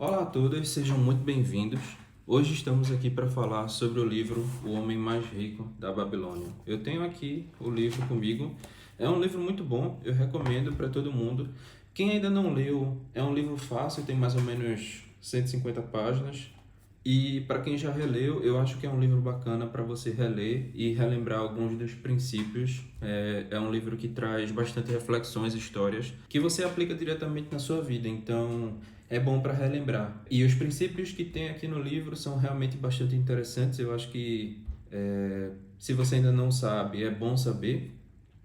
Olá a todos, sejam muito bem-vindos. Hoje estamos aqui para falar sobre o livro O Homem Mais Rico da Babilônia. Eu tenho aqui o livro comigo. É um livro muito bom, eu recomendo para todo mundo. Quem ainda não leu, é um livro fácil, tem mais ou menos 150 páginas. E para quem já releu, eu acho que é um livro bacana para você reler e relembrar alguns dos princípios. É um livro que traz bastante reflexões, histórias, que você aplica diretamente na sua vida. Então, é bom para relembrar. E os princípios que tem aqui no livro são realmente bastante interessantes. Eu acho que se você ainda não sabe, é bom saber.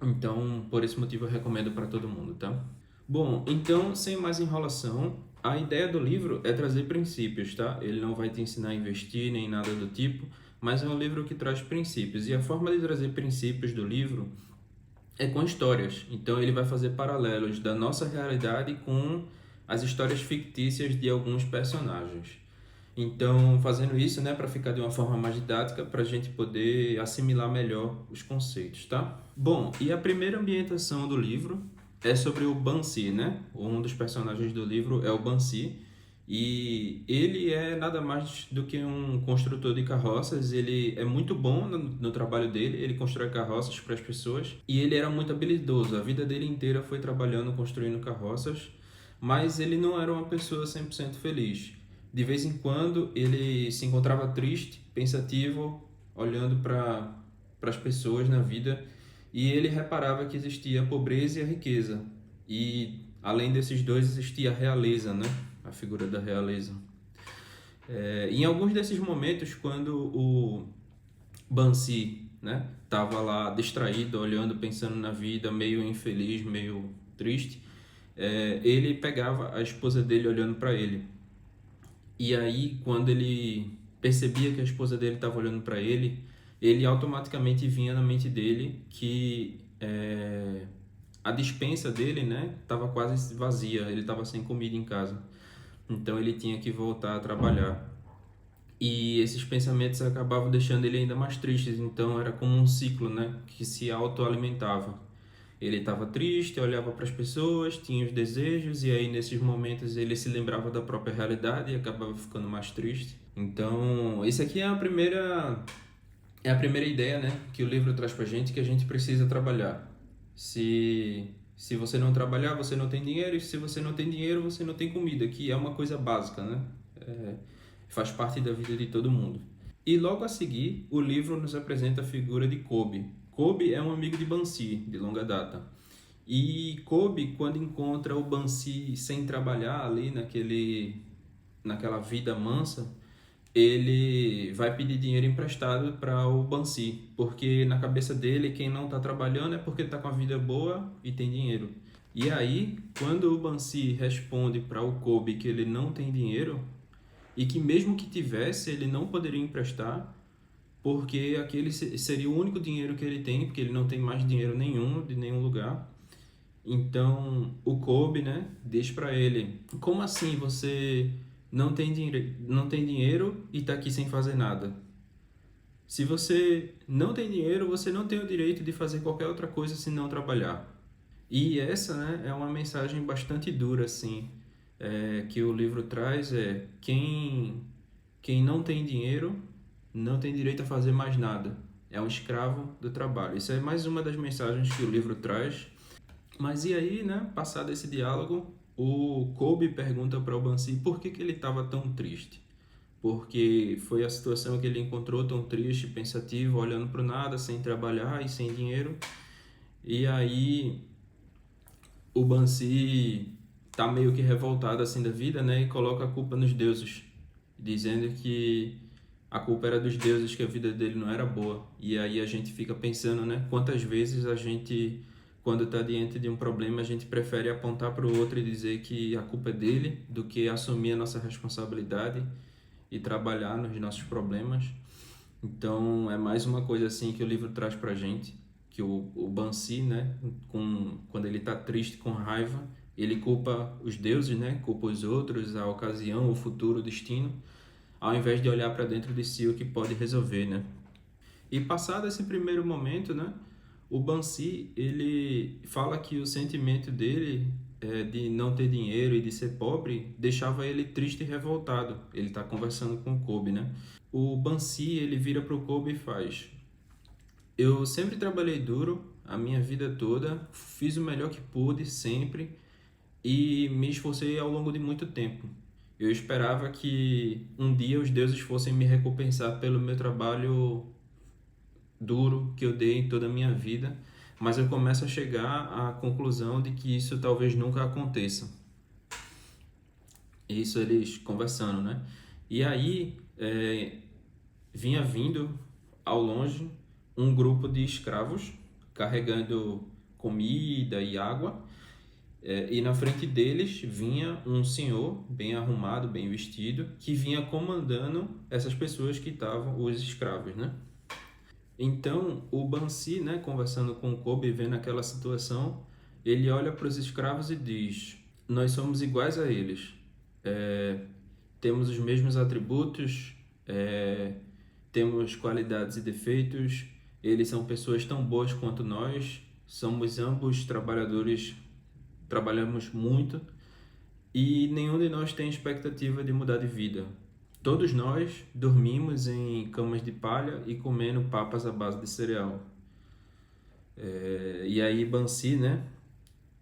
Então, por esse motivo, eu recomendo para todo mundo, tá? Bom, então, sem mais enrolação, a ideia do livro é trazer princípios, tá? Ele não vai te ensinar a investir nem nada do tipo, mas é um livro que traz princípios. E a forma de trazer princípios do livro é com histórias. Então, ele vai fazer paralelos da nossa realidade com as histórias fictícias de alguns personagens. Então, fazendo isso, né, para ficar de uma forma mais didática, para a gente poder assimilar melhor os conceitos, tá? Bom, e a primeira ambientação do livro é sobre o Bansi, né? Um dos personagens do livro é o Bansi, e ele é nada mais do que um construtor de carroças. Ele é muito bom no trabalho dele, ele constrói carroças para as pessoas, e ele era muito habilidoso. A vida dele inteira foi trabalhando, construindo carroças, mas ele não era uma pessoa 100% feliz. De vez em quando ele se encontrava triste, pensativo, olhando para as pessoas na vida, e ele reparava que existia a pobreza e a riqueza. E além desses dois existia a realeza, né? A figura da realeza. Em alguns desses momentos, quando o Bansi, né, estava lá distraído, olhando, pensando na vida, meio infeliz, meio triste, ele pegava a esposa dele olhando para ele. E aí, quando ele percebia que a esposa dele estava olhando para ele automaticamente vinha na mente dele que a despensa dele, né, estava quase vazia, ele estava sem comida em casa. Então ele tinha que voltar a trabalhar. E esses pensamentos acabavam deixando ele ainda mais triste, então era como um ciclo, né, que se autoalimentava. Ele estava triste, olhava para as pessoas, tinha os desejos, e aí nesses momentos ele se lembrava da própria realidade e acabava ficando mais triste. Então, isso aqui é a primeira ideia, né, que o livro traz para gente, que a gente precisa trabalhar. Se você não trabalhar, você não tem dinheiro, e se você não tem dinheiro, você não tem comida, que é uma coisa básica, né? Faz parte da vida de todo mundo. E logo a seguir, o livro nos apresenta a figura de Kobe. Kobe é um amigo de Bansi, de longa data. E Kobe, quando encontra o Bansi sem trabalhar ali naquela vida mansa, ele vai pedir dinheiro emprestado para o Bansi, porque na cabeça dele quem não está trabalhando é porque está com a vida boa e tem dinheiro. E aí, quando o Bansi responde para o Kobe que ele não tem dinheiro e que mesmo que tivesse ele não poderia emprestar, porque aquele seria o único dinheiro que ele tem, porque ele não tem mais dinheiro nenhum de nenhum lugar. Então, o Kobe, né, diz para ele: como assim você não tem dinheiro e está aqui sem fazer nada? Se você não tem dinheiro, você não tem o direito de fazer qualquer outra coisa senão trabalhar. E essa, né, é uma mensagem bastante dura, assim, que o livro traz: quem não tem dinheiro não tem direito a fazer mais nada. É um escravo do trabalho. Isso é mais uma das mensagens que o livro traz. Mas e aí, né, passado esse diálogo, o Kobe pergunta para o Bansi por que ele estava tão triste. Porque foi a situação que ele encontrou tão triste, pensativo, olhando para o nada, sem trabalhar e sem dinheiro. E aí o Bansi tá meio que revoltado assim da vida, né, e coloca a culpa nos deuses, dizendo que a culpa era dos deuses, que a vida dele não era boa. E aí a gente fica pensando, né, quantas vezes a gente, quando está diante de um problema, a gente prefere apontar para o outro e dizer que a culpa é dele, do que assumir a nossa responsabilidade e trabalhar nos nossos problemas. Então é mais uma coisa assim que o livro traz pra gente, que o Bansi, né, quando ele está triste, com raiva, ele culpa os deuses, né, culpa os outros, a ocasião, o futuro, o destino, ao invés de olhar para dentro de si o que pode resolver, né? E passado esse primeiro momento, né, o Bansi, ele fala que o sentimento dele de não ter dinheiro e de ser pobre deixava ele triste e revoltado. Ele está conversando com o Kobe, né? O Bansi, ele vira pro Kobe e faz: eu sempre trabalhei duro a minha vida toda, fiz o melhor que pude sempre e me esforcei ao longo de muito tempo. Eu esperava que um dia os deuses fossem me recompensar pelo meu trabalho duro que eu dei em toda a minha vida, mas eu começo a chegar à conclusão de que isso talvez nunca aconteça. Isso eles conversando, né? E aí vinha vindo ao longe um grupo de escravos carregando comida e água, e na frente deles vinha um senhor bem arrumado, bem vestido, que vinha comandando essas pessoas que estavam, os escravos, né? Então, o Bansi, né, conversando com o Kobe, vendo aquela situação, ele olha para os escravos e diz: nós somos iguais a eles, é, temos os mesmos atributos, é, temos qualidades e defeitos, eles são pessoas tão boas quanto nós, somos ambos trabalhadores, trabalhamos muito e nenhum de nós tem expectativa de mudar de vida. Todos nós dormimos em camas de palha e comendo papas à base de cereal. E aí Bansi, né,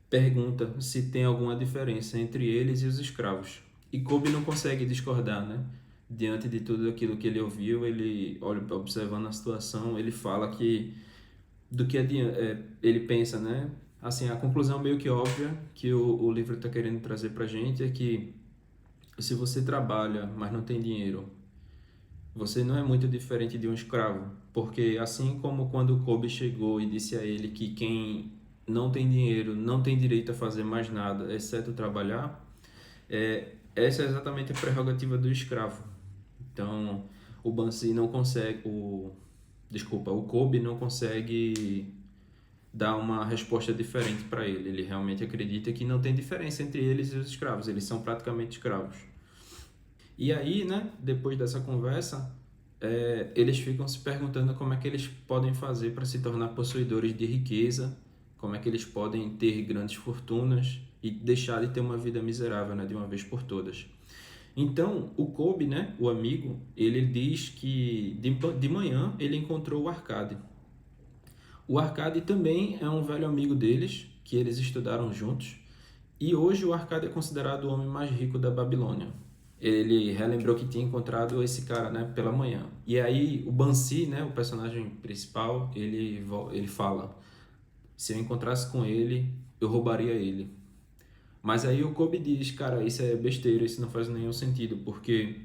pergunta se tem alguma diferença entre eles e os escravos. E Kobe não consegue discordar, né? Diante de tudo aquilo que ele ouviu, ele olha, observando a situação, ele fala que do que ele pensa, né? Assim, a conclusão meio que óbvia que o livro está querendo trazer para gente é que se você trabalha, mas não tem dinheiro, você não é muito diferente de um escravo, porque assim como quando Kobe chegou e disse a ele que quem não tem dinheiro não tem direito a fazer mais nada, exceto trabalhar, essa é exatamente a prerrogativa do escravo. Então, o Bansi não consegue, o Kobe não consegue dar uma resposta diferente para ele. Ele realmente acredita que não tem diferença entre eles e os escravos, eles são praticamente escravos. E aí, né, depois dessa conversa, eles ficam se perguntando como é que eles podem fazer para se tornar possuidores de riqueza, como é que eles podem ter grandes fortunas e deixar de ter uma vida miserável, né, de uma vez por todas. Então, o Kobe, né, o amigo, ele diz que de manhã ele encontrou o Arcade. O Arcade também é um velho amigo deles, que eles estudaram juntos, e hoje o Arcade é considerado o homem mais rico da Babilônia. Ele relembrou que tinha encontrado esse cara, né, pela manhã. E aí o Bansi, né, o personagem principal, ele fala: se eu encontrasse com ele, eu roubaria ele. Mas aí o Kobe diz: cara, isso é besteira, isso não faz nenhum sentido, porque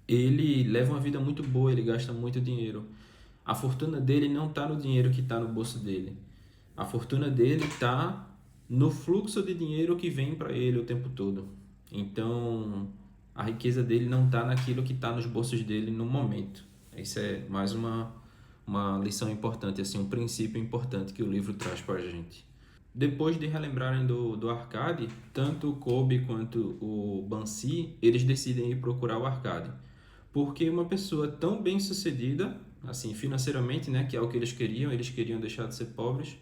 ele leva uma vida muito boa, ele gasta muito dinheiro. A fortuna dele não está no dinheiro que está no bolso dele. A fortuna dele está no fluxo de dinheiro que vem para ele o tempo todo. Então, a riqueza dele não está naquilo que está nos bolsos dele no momento. Isso é mais uma lição importante, assim, um princípio importante que o livro traz para a gente. Depois de relembrarem do Arcade, tanto o Kobe quanto o Bansi, eles decidem ir procurar o Arcade. Porque uma pessoa tão bem sucedida, assim, financeiramente, né, que é o que eles queriam deixar de ser pobres,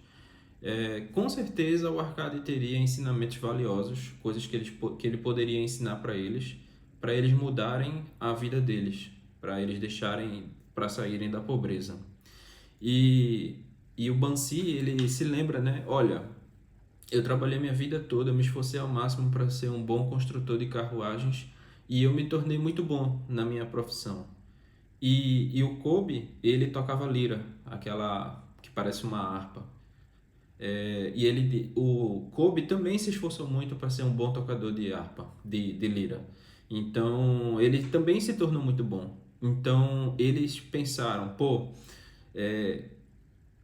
com certeza o Arcade teria ensinamentos valiosos, coisas que ele poderia ensinar para eles mudarem a vida deles, para eles deixarem, para saírem da pobreza. E o Bansi, ele se lembra, né, olha, eu trabalhei minha vida toda, eu me esforcei ao máximo para ser um bom construtor de carruagens e eu me tornei muito bom na minha profissão. E o Kobe, ele tocava lira, aquela que parece uma harpa. O Kobe também se esforçou muito para ser um bom tocador de harpa, de lira. Então, ele também se tornou muito bom. Então, eles pensaram, pô,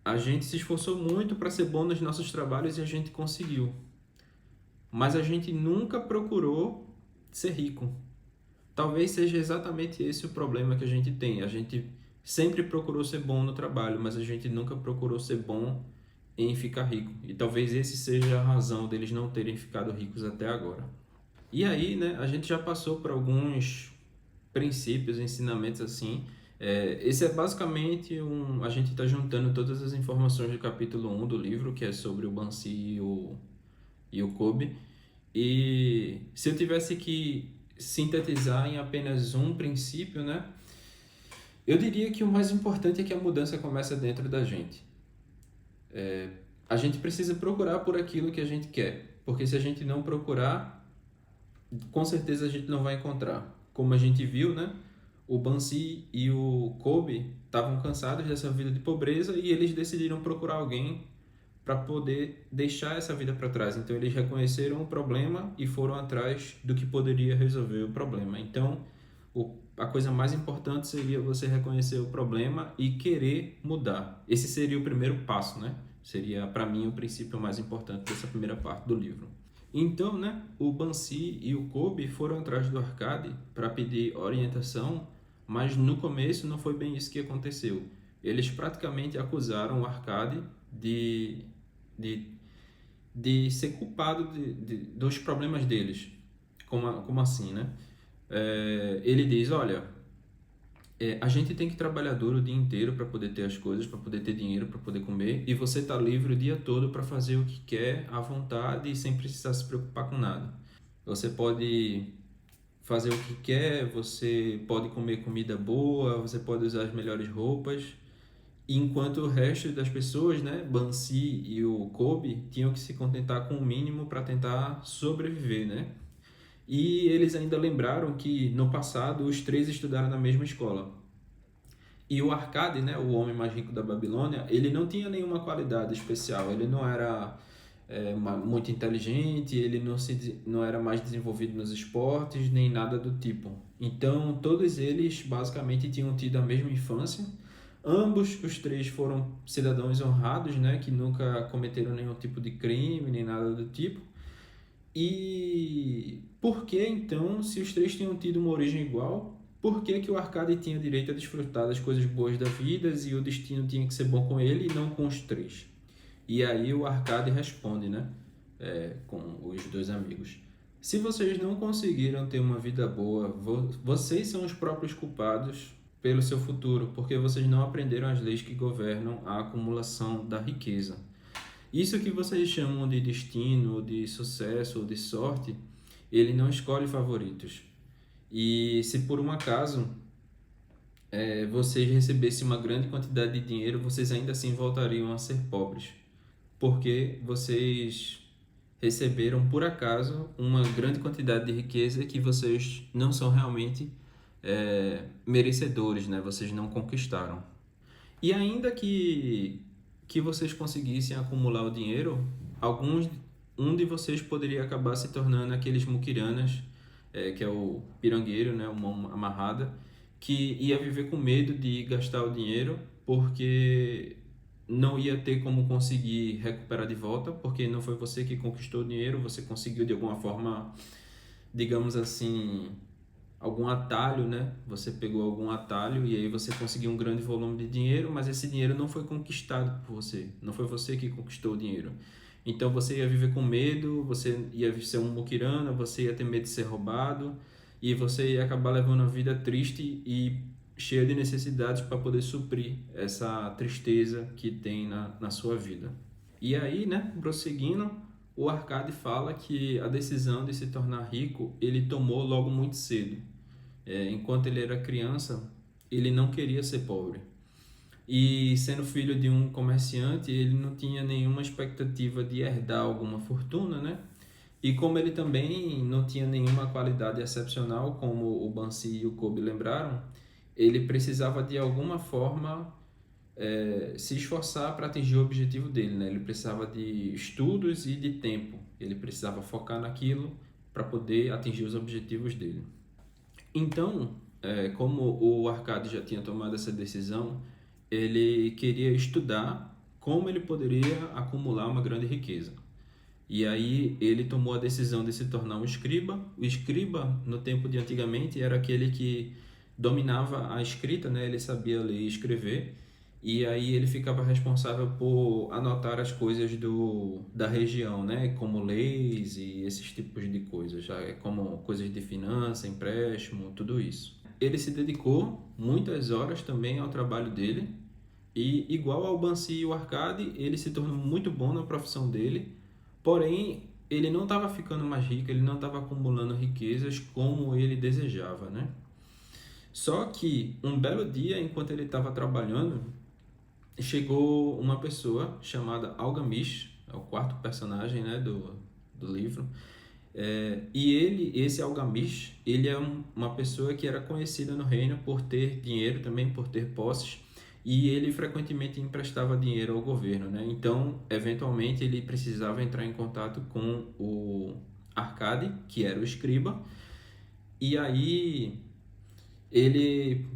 a gente se esforçou muito para ser bom nos nossos trabalhos e a gente conseguiu. Mas a gente nunca procurou ser rico. Talvez seja exatamente esse o problema que a gente tem. A gente sempre procurou ser bom no trabalho, mas a gente nunca procurou ser bom em ficar rico. E talvez esse seja a razão deles não terem ficado ricos até agora. E aí, né, a gente já passou por alguns princípios, ensinamentos assim. Esse é basicamente a gente está juntando todas as informações do capítulo 1 do livro, que é sobre o Bansi e o Kobe. E se eu tivesse que sintetizar em apenas um princípio, né, eu diria que o mais importante é que a mudança começa dentro da gente. A gente precisa procurar por aquilo que a gente quer, porque se a gente não procurar, com certeza a gente não vai encontrar. Como a gente viu, né? O Bansi e o Kobe estavam cansados dessa vida de pobreza e eles decidiram procurar alguém para poder deixar essa vida para trás. Então eles reconheceram o problema e foram atrás do que poderia resolver o problema. Então a coisa mais importante seria você reconhecer o problema e querer mudar. Esse seria o primeiro passo, né? Seria, para mim, o princípio mais importante dessa primeira parte do livro. Então, né, o Bansi e o Kobe foram atrás do Arcade para pedir orientação, mas no começo não foi bem isso que aconteceu. Eles praticamente acusaram o Arcade de, de ser culpado dos problemas deles. Como assim, né? Ele diz, olha, a gente tem que trabalhar duro o dia inteiro para poder ter as coisas, para poder ter dinheiro, para poder comer, e você está livre o dia todo para fazer o que quer, à vontade e sem precisar se preocupar com nada. Você pode fazer o que quer, você pode comer comida boa, você pode usar as melhores roupas, enquanto o resto das pessoas, né, Bansi e o Kobe, tinham que se contentar com o mínimo para tentar sobreviver, né? E eles ainda lembraram que no passado os três estudaram na mesma escola. E o Arcade, né, o homem mais rico da Babilônia, ele não tinha nenhuma qualidade especial. Ele não era muito inteligente, ele não era mais desenvolvido nos esportes, nem nada do tipo. Então, todos eles basicamente tinham tido a mesma infância. Ambos, os três, foram cidadãos honrados, né, que nunca cometeram nenhum tipo de crime, nem nada do tipo. E por que então, se os três tinham tido uma origem igual, por que que o Arcade tinha direito a desfrutar das coisas boas da vida e o destino tinha que ser bom com ele e não com os três? E aí o Arcade responde, né, com os dois amigos. Se vocês não conseguiram ter uma vida boa, vocês são os próprios culpados pelo seu futuro, porque vocês não aprenderam as leis que governam a acumulação da riqueza. Isso que vocês chamam de destino, de sucesso ou de sorte, ele não escolhe favoritos. E se por um acaso vocês recebessem uma grande quantidade de dinheiro, vocês ainda assim voltariam a ser pobres, porque vocês receberam por acaso uma grande quantidade de riqueza que vocês não são realmente merecedores, né? Vocês não conquistaram. E ainda que vocês conseguissem acumular o dinheiro, um de vocês poderia acabar se tornando aqueles muquiranas, que é o pirangueiro, né, uma mão amarrada, que ia viver com medo de gastar o dinheiro, porque não ia ter como conseguir recuperar de volta, porque não foi você que conquistou o dinheiro, você conseguiu de alguma forma, digamos assim, algum atalho, né? Você pegou algum atalho e aí você conseguiu um grande volume de dinheiro, mas esse dinheiro não foi conquistado por você, não foi você que conquistou o dinheiro. Então você ia viver com medo, você ia ser um muquirana, você ia ter medo de ser roubado e você ia acabar levando uma vida triste e cheia de necessidades para poder suprir essa tristeza que tem na sua vida. E aí, né, prosseguindo, o Arcade fala que a decisão de se tornar rico ele tomou logo muito cedo. Enquanto ele era criança, ele não queria ser pobre. E sendo filho de um comerciante, ele não tinha nenhuma expectativa de herdar alguma fortuna, né? E como ele também não tinha nenhuma qualidade excepcional, como o Bansi e o Kobe lembraram, ele precisava de alguma forma se esforçar para atingir o objetivo dele, né? Ele precisava de estudos e de tempo. Ele precisava focar naquilo para poder atingir os objetivos dele. Então, como o Arcade já tinha tomado essa decisão, ele queria estudar como ele poderia acumular uma grande riqueza. E aí ele tomou a decisão de se tornar um escriba. O escriba, no tempo de antigamente, era aquele que dominava a escrita, né? Ele sabia ler e escrever. E aí ele ficava responsável por anotar as coisas da região, né? Como leis e esses tipos de coisas, como coisas de finança, empréstimo, tudo isso. Ele se dedicou muitas horas também ao trabalho dele e igual ao Bansi e o Arcade, ele se tornou muito bom na profissão dele, porém ele não estava ficando mais rico, ele não estava acumulando riquezas como ele desejava, né? Só que um belo dia, enquanto ele estava trabalhando, chegou uma pessoa chamada Algamish, é o quarto personagem, né, do livro. Esse Algamish, ele é uma pessoa que era conhecida no reino por ter dinheiro também, por ter posses, e ele frequentemente emprestava dinheiro ao governo, né? Então, eventualmente, ele precisava entrar em contato com o Arcade, que era o escriba, e aí ele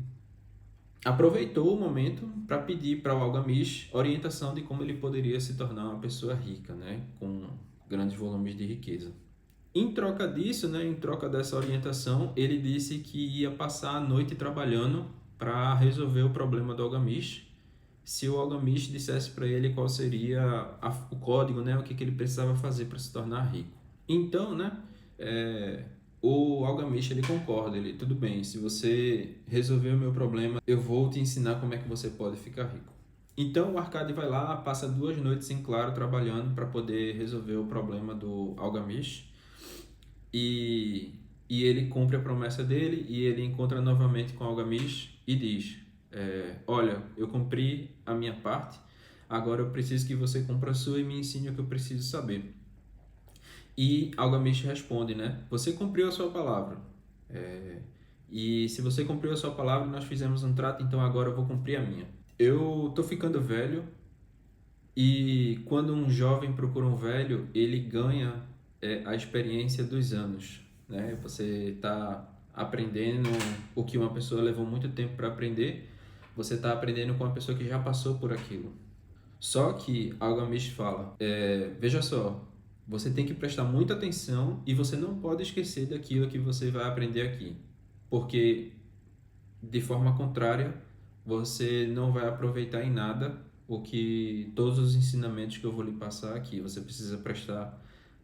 aproveitou o momento para pedir para o Algamish orientação de como ele poderia se tornar uma pessoa rica, né? Com grandes volumes de riqueza. Em troca disso, né, em troca dessa orientação, ele disse que ia passar a noite trabalhando para resolver o problema do Algamish, se o Algamish dissesse para ele qual seria o código, né, o que ele precisava fazer para se tornar rico. Então, né, o Algamish ele concorda, ele, tudo bem, se você resolver o meu problema, eu vou te ensinar como é que você pode ficar rico. Então o Arcade vai lá, passa 2 noites em claro trabalhando para poder resolver o problema do Algamish. E ele cumpre a promessa dele e ele encontra novamente com Algamish e diz: olha, eu cumpri a minha parte, agora eu preciso que você cumpra a sua e me ensine o que eu preciso saber. E Algamish responde, né? Você cumpriu a sua palavra. E se você cumpriu a sua palavra, nós fizemos um trato, então agora eu vou cumprir a minha. Eu tô ficando velho e quando um jovem procura um velho, ele ganha a experiência dos anos, né? Você está aprendendo o que uma pessoa levou muito tempo para aprender, você está aprendendo com uma pessoa que já passou por aquilo. Só que Algamish fala, veja só, você tem que prestar muita atenção e você não pode esquecer daquilo que você vai aprender aqui, porque de forma contrária, você não vai aproveitar em nada todos os ensinamentos que eu vou lhe passar aqui. Você precisa prestar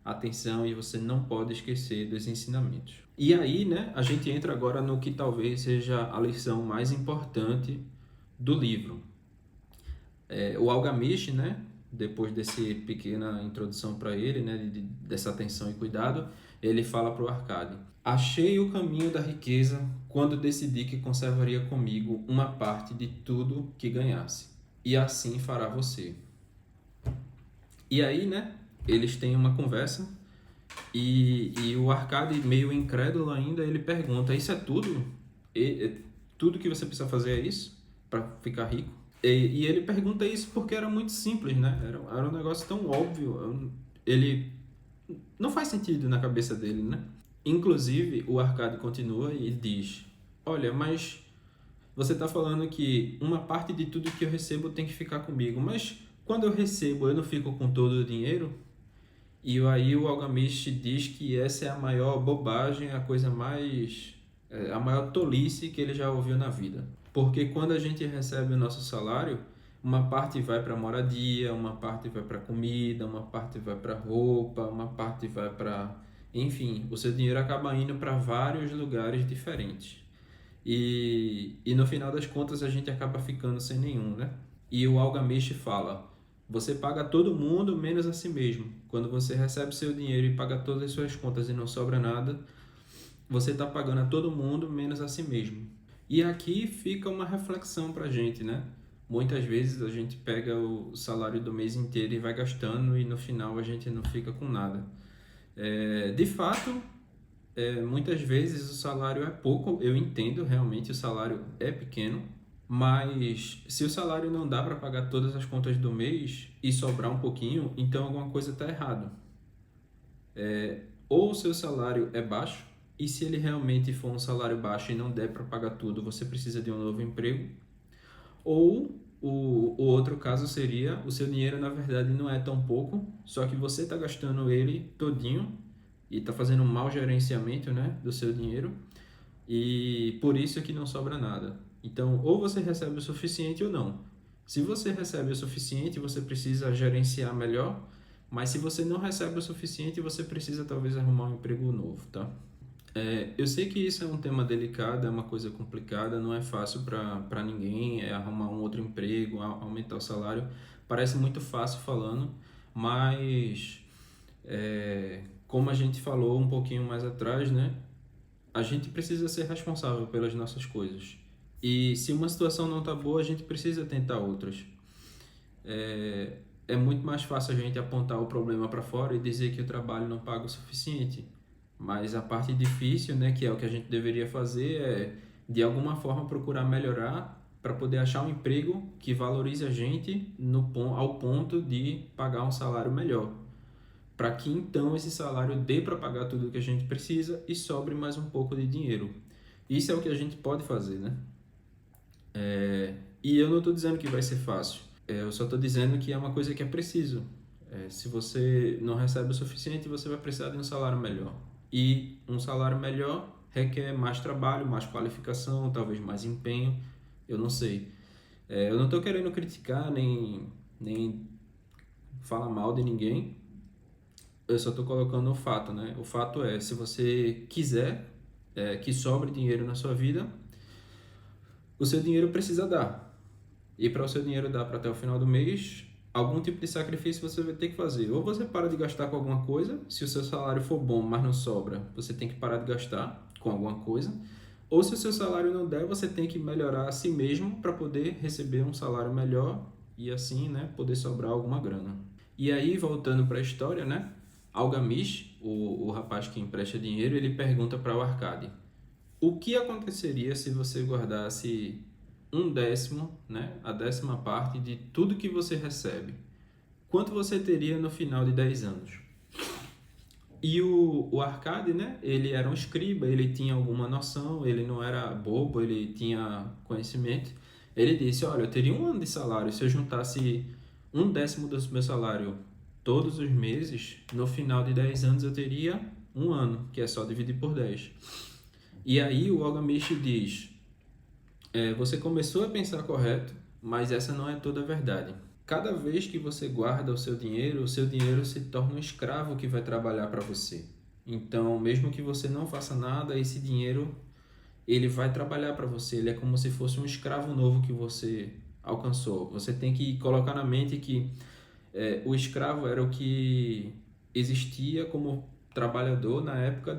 atenção e você não pode esquecer dos ensinamentos. E aí, né, a gente entra agora no que talvez seja a lição mais importante do livro. O Algamish, né, depois dessa pequena introdução para ele, né, dessa atenção e cuidado, ele fala para o Arcade: achei o caminho da riqueza quando decidi que conservaria comigo uma parte de tudo que ganhasse, e assim fará você. E aí, né, eles têm uma conversa e o Arcade, meio incrédulo ainda, ele pergunta: isso é tudo? Tudo que você precisa fazer é isso para ficar rico? E ele pergunta isso porque era muito simples, né? Era um negócio tão óbvio. Ele não faz sentido na cabeça dele, né? Inclusive, o Arcade continua e diz: olha, mas você está falando que uma parte de tudo que eu recebo tem que ficar comigo, mas quando eu recebo, eu não fico com todo o dinheiro? E aí o Algamish diz que essa é a maior bobagem, a maior tolice que ele já ouviu na vida. Porque quando a gente recebe o nosso salário, uma parte vai para moradia, uma parte vai para comida, uma parte vai para roupa, uma parte vai para... Enfim, o seu dinheiro acaba indo para vários lugares diferentes. E no final das contas a gente acaba ficando sem nenhum, né? E o Algamish fala: você paga todo mundo menos a si mesmo. Quando você recebe seu dinheiro e paga todas as suas contas e não sobra nada, você está pagando a todo mundo menos a si mesmo. E aqui fica uma reflexão para a gente, né? Muitas vezes a gente pega o salário do mês inteiro e vai gastando e no final a gente não fica com nada. De fato, muitas vezes o salário é pouco, eu entendo, realmente o salário é pequeno, mas se o salário não dá para pagar todas as contas do mês e sobrar um pouquinho, então alguma coisa está errada. Ou o seu salário é baixo, e se ele realmente for um salário baixo e não der para pagar tudo, você precisa de um novo emprego. Ou o outro caso seria: o seu dinheiro na verdade não é tão pouco, só que você está gastando ele todinho e está fazendo um mau gerenciamento, né, do seu dinheiro, e por isso que não sobra nada. Então, ou você recebe o suficiente ou não. Se você recebe o suficiente, você precisa gerenciar melhor, mas se você não recebe o suficiente, você precisa talvez arrumar um emprego novo, tá? Eu sei que isso é um tema delicado, é uma coisa complicada, não é fácil para ninguém, arrumar um outro emprego, aumentar o salário. Parece muito fácil falando, mas Como a gente falou um pouquinho mais atrás, né? A gente precisa ser responsável pelas nossas coisas. E se uma situação não está boa, a gente precisa tentar outras. É muito mais fácil a gente apontar o problema para fora e dizer que o trabalho não paga o suficiente. Mas a parte difícil, né, que é o que a gente deveria fazer, é de alguma forma procurar melhorar para poder achar um emprego que valorize a gente ao ponto de pagar um salário melhor. Para que então esse salário dê para pagar tudo o que a gente precisa e sobre mais um pouco de dinheiro. Isso é o que a gente pode fazer, né? E eu não estou dizendo que vai ser fácil. Eu só estou dizendo que é uma coisa que é preciso. Se você não recebe o suficiente, você vai precisar de um salário melhor. E um salário melhor requer mais trabalho, mais qualificação, talvez mais empenho. Eu não sei. Eu não estou querendo criticar nem falar mal de ninguém. Eu só estou colocando o fato, né? O fato é, se você quiser que sobre dinheiro na sua vida, o seu dinheiro precisa dar. E para o seu dinheiro dar para até o final do mês, algum tipo de sacrifício você vai ter que fazer. Ou você para de gastar com alguma coisa, se o seu salário for bom, mas não sobra, você tem que parar de gastar com alguma coisa. Ou se o seu salário não der, você tem que melhorar a si mesmo para poder receber um salário melhor e assim, né, poder sobrar alguma grana. E aí, voltando para a história, né, Algamish, o rapaz que empresta dinheiro, ele pergunta para o Arcade: o que aconteceria se você guardasse 1/10, né, a 10ª parte de tudo que você recebe? Quanto você teria no final de 10 anos? E o Arcade, né, ele era um escriba, ele tinha alguma noção, ele não era bobo, ele tinha conhecimento. Ele disse: olha, eu teria 1 ano de salário, se eu juntasse 1/10 do meu salário todos os meses, no final de 10 anos eu teria 1 ano, que é só dividir por 10. E aí o Algamish diz: você começou a pensar correto, mas essa não é toda a verdade. Cada vez que você guarda o seu dinheiro se torna um escravo que vai trabalhar para você. Então, mesmo que você não faça nada, esse dinheiro ele vai trabalhar para você. Ele é como se fosse um escravo novo que você alcançou. Você tem que colocar na mente que o escravo era o que existia como trabalhador na época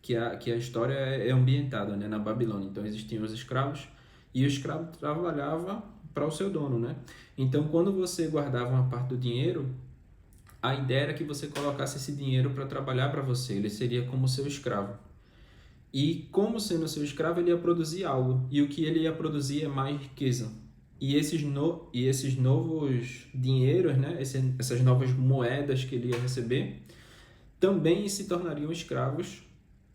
que a história é ambientada, né, na Babilônia. Então existiam os escravos e o escravo trabalhava para o seu dono, né? Então quando você guardava uma parte do dinheiro, a ideia era que você colocasse esse dinheiro para trabalhar para você. Ele seria como seu escravo. E como sendo seu escravo, ele ia produzir algo. E o que ele ia produzir é mais riqueza. E esses novos dinheiros, né? Essas novas moedas que ele ia receber, também se tornariam escravos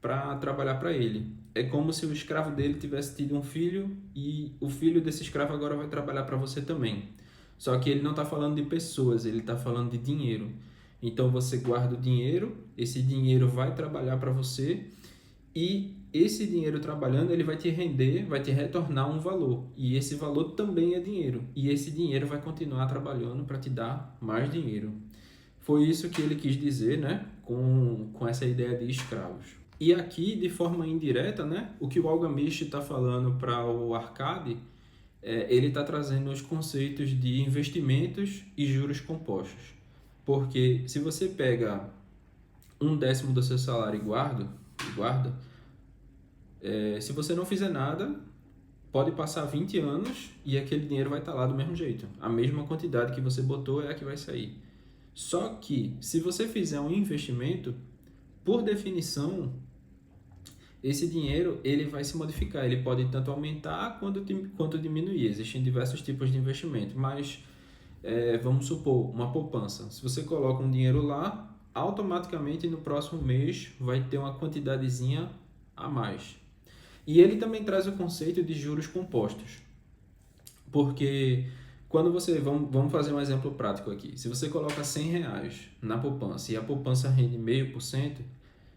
para trabalhar para ele. É como se o escravo dele tivesse tido um filho e o filho desse escravo agora vai trabalhar para você também. Só que ele não está falando de pessoas, ele está falando de dinheiro. Então você guarda o dinheiro, esse dinheiro vai trabalhar para você e esse dinheiro trabalhando, ele vai te render, vai te retornar um valor. E esse valor também é dinheiro. E esse dinheiro vai continuar trabalhando para te dar mais dinheiro. Foi isso que ele quis dizer, né, com essa ideia de escravos. E aqui, de forma indireta, né, o que o Algamish está falando para o Arcade, ele está trazendo os conceitos de investimentos e juros compostos. Porque se você pega 1/10 do seu salário e guarda, se você não fizer nada, pode passar 20 anos e aquele dinheiro vai estar lá do mesmo jeito. A mesma quantidade que você botou é a que vai sair. Só que, se você fizer um investimento, por definição, esse dinheiro ele vai se modificar. Ele pode tanto aumentar quanto diminuir. Existem diversos tipos de investimento, mas vamos supor, uma poupança. Se você coloca um dinheiro lá, automaticamente no próximo mês vai ter uma quantidadezinha a mais. E ele também traz o conceito de juros compostos. Porque quando vamos fazer um exemplo prático aqui. Se você coloca R$100 na poupança e a poupança rende 0,5%,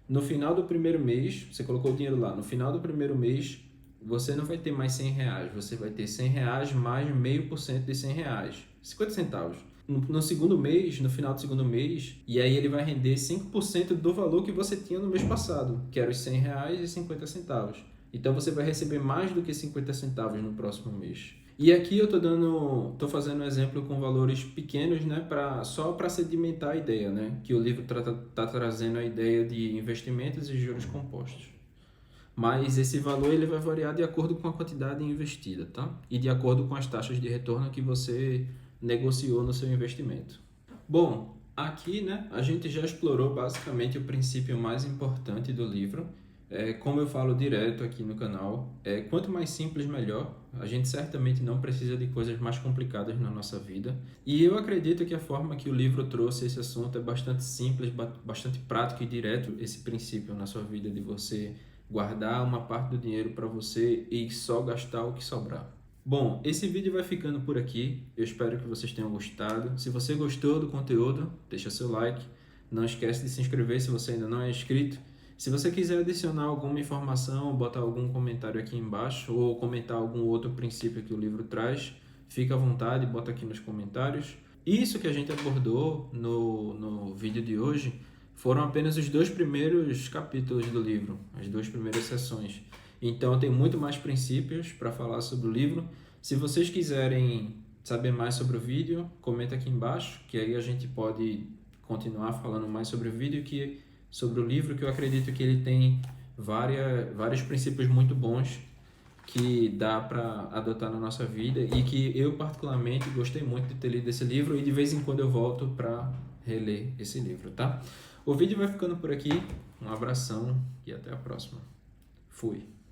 no final do primeiro mês, você colocou o dinheiro lá, no final do primeiro mês, você não vai ter mais R$100, você vai ter R$100 mais 0,5% de R$100, 50 centavos. No segundo mês, no final do segundo mês, e aí ele vai render 5% do valor que você tinha no mês passado, que era os R$100 e 50 centavos. Então você vai receber mais do que 50 centavos no próximo mês. E aqui eu tô fazendo um exemplo com valores pequenos, né, só para sedimentar a ideia, né, que o livro tá trazendo a ideia de investimentos e juros compostos. Mas esse valor ele vai variar de acordo com a quantidade investida, tá? E de acordo com as taxas de retorno que você negociou no seu investimento. Bom, aqui, né, a gente já explorou basicamente o princípio mais importante do livro. Como eu falo direto aqui no canal, quanto mais simples, melhor. A gente certamente não precisa de coisas mais complicadas na nossa vida. E eu acredito que a forma que o livro trouxe esse assunto é bastante simples, bastante prático e direto. Esse princípio na sua vida de você guardar uma parte do dinheiro para você e só gastar o que sobrar. Bom, esse vídeo vai ficando por aqui. Eu espero que vocês tenham gostado. Se você gostou do conteúdo, deixa seu like. Não esquece de se inscrever se você ainda não é inscrito. Se você quiser adicionar alguma informação, botar algum comentário aqui embaixo ou comentar algum outro princípio que o livro traz, fica à vontade, bota aqui nos comentários. Isso que a gente abordou no vídeo de hoje foram apenas os 2 primeiros capítulos do livro, as 2 primeiras sessões. Então tem muito mais princípios para falar sobre o livro. Se vocês quiserem saber mais sobre o vídeo, comenta aqui embaixo, que aí a gente pode continuar falando mais sobre o vídeo, sobre o livro, que eu acredito que ele tem vários princípios muito bons que dá para adotar na nossa vida e que eu particularmente gostei muito de ter lido esse livro e de vez em quando eu volto para reler esse livro, tá? O vídeo vai ficando por aqui. Um abração e até a próxima. Fui.